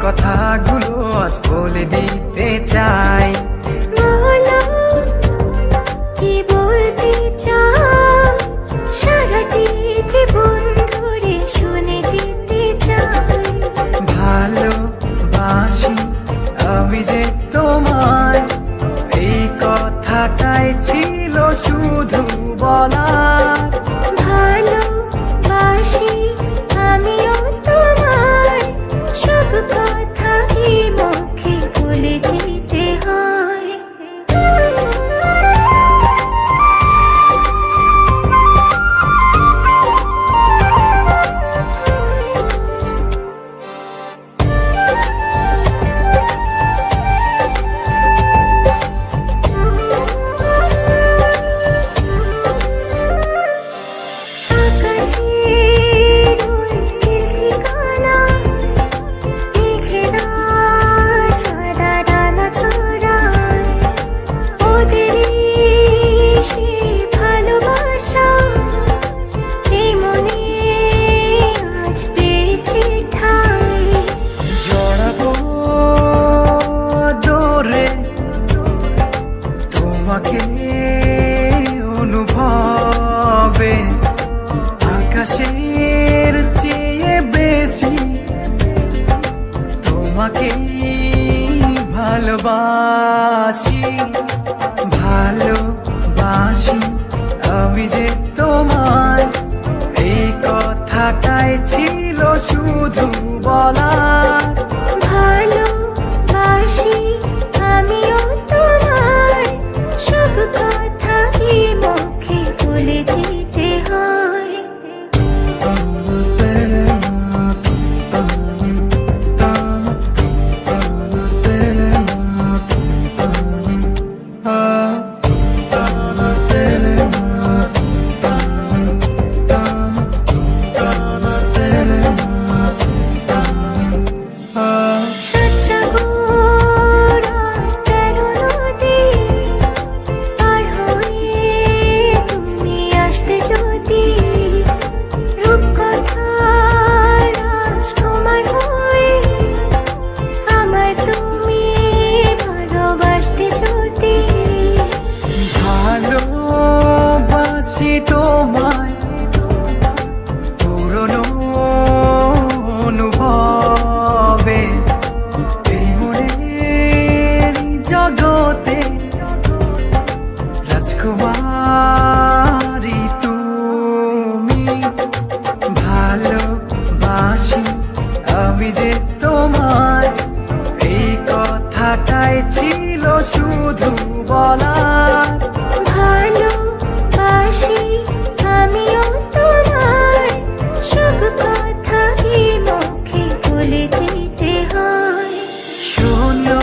কথাগুলো আজ বলে দিতে চাই। বলো কি বলতে চাও, সারাটি জীবন ধরে শুনে যেতে চাই। ভালোবাসি আমি যে তোমায়, এই কথাটাই ছিল শুধু বলার। ভালোবাসি আমিও তোমায়, সব কথা কি মুখে বলে দিতে হয়? তোমাকে অনুভবে আকাশের চেয়ে বেশি তোমাকে ভালোবাসি। ভালোবাসি আমি যে তোমায়, এই কথাটাই ছিল শুধু বলার। ভালোবাসি আমিও তোমায়, সব কথা কি মুখে বলে দিতে হয়? ভালোবাসি তোমায় পুরনো অনুভবে, এই মনের জগতে রাজকুমারী তুমি। ভালোবাসি আমি যে তোমায়, এই কথাটাই ছিল শুধু বলার। ভালোবাসি আমিও তোমায়, সব কথা কি মুখে বলে দিতে হয়? শোনো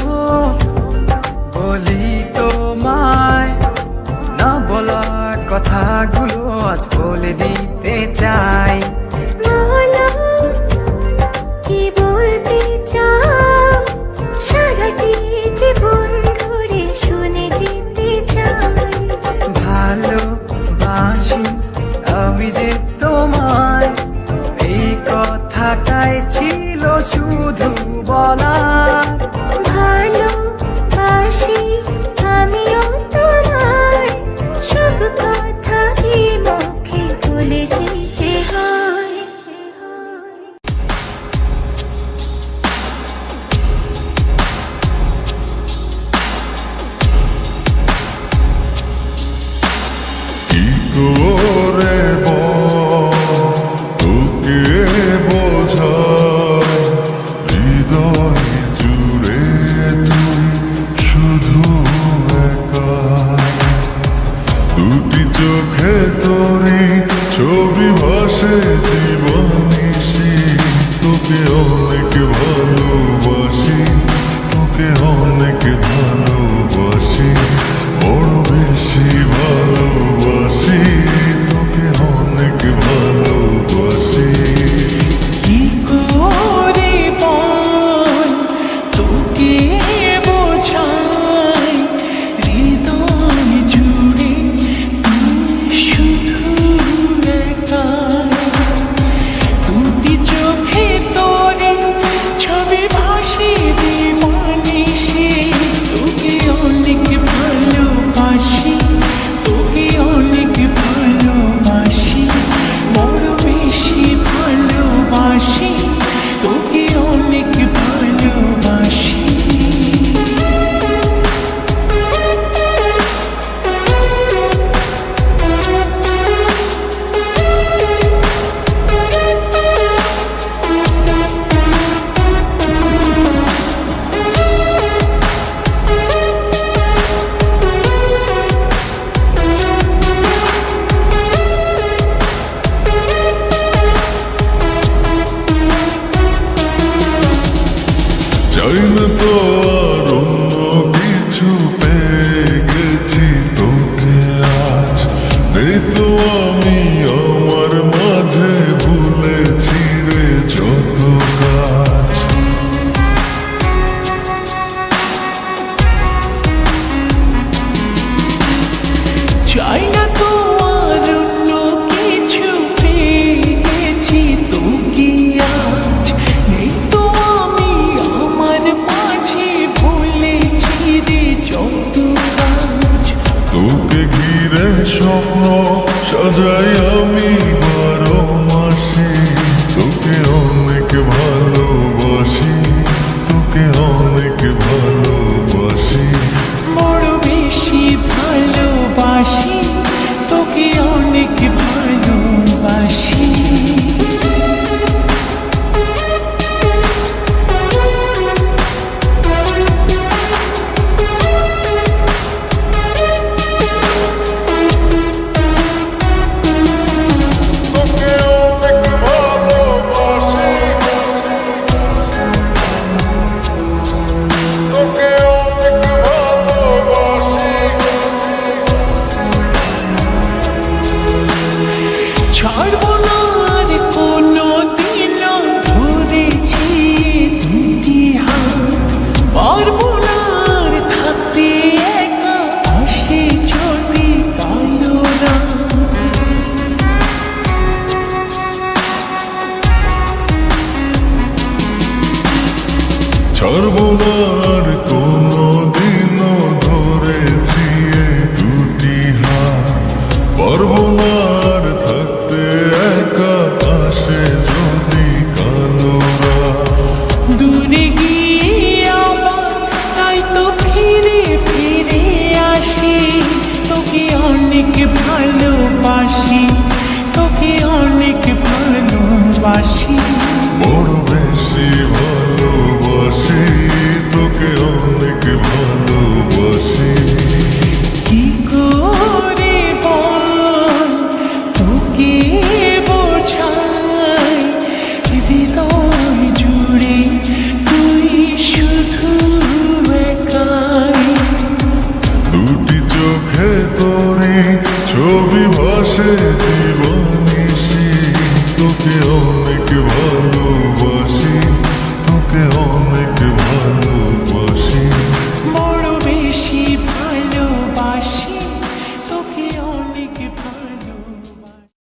বলি তোমায়, না বলা কথাগুলো আজ বলে দিতে চাই। বলো কি বলতে চাও, সারাটি জীবন ধরে শুনে যেতে চাই। ভালোবাসি আমি যে তোমায়, এই কথাটাই ছিল শুধু বলার। ভালোবাসি আমিও তোমায়, করে তোকে বোঝাই হৃদয় জুড়ে তুই শুধু একা দুটি চোখে তোরি ছবি ভাসে জীবনিশি তোকে অনেক ভালোবাসি তোকে অনেক ভালোবাসি বড় বেশি ভালোবাসি তোকে অনেক ভালোবাসি কি করে বল তোকে বোঝাই হৃদয় জুড়ে তুই শুধু একা দুটি চোখে তোরে ছবি ভাসে দিবানিশি তোকে অনেক ভালোবাসি তোকে অনেক ভালোবাসি বড় বেশি ভালোবাসি তোকে অনেক ভালোবাসি চাই না তো আর অন্য কিছু পেয়ে গেছি তোকে আজ নেই তো আমি আমার মাঝে ভুলেছি রে যত কাজ চাই না তো আর অন্য কিছু পেয়ে গেছি তোকে আজ নেই তো আমি আমার মাঝে ভুলেছি রে যত কাজ তোকে ঘিরে স্বপ্ন সাজাই আমি 12 মাসে তোকে অনেক ভালোবাসি তোকে অনেক ভালোবাসি বড় বেশি ভালোবাসি তোকে অনেক ভালোবাসি তোকে অনেক ভালোবাসি তোকে অনেক ভালোবাসি ছাড়বো না আর কোনো দিন ধরেছি দুটি হাত পারবো না আর থাকতে একা আসে যদি কালো রাত ছাড়বো না আর কোনো দিনও ধরেছি এই দুটি হাত পারবো না আর থাকতে একা আসে যদি কালো রাত দূরে গিয়ে আবার তাই তো ফিরে ফিরে আসি তোকে অনেক ভালোবাসি তোকে অনেক ভালোবাসি বড় বেশি ভালোবাসি তোকে অনেক ভালোবাসি কি করে বল তোকে বোঝাই হৃদয় জুড়ে তুই শুধু একাই দুটি চোখে তোরি ছবি ভাসে জীবনিশি তোকে অনেক ভালো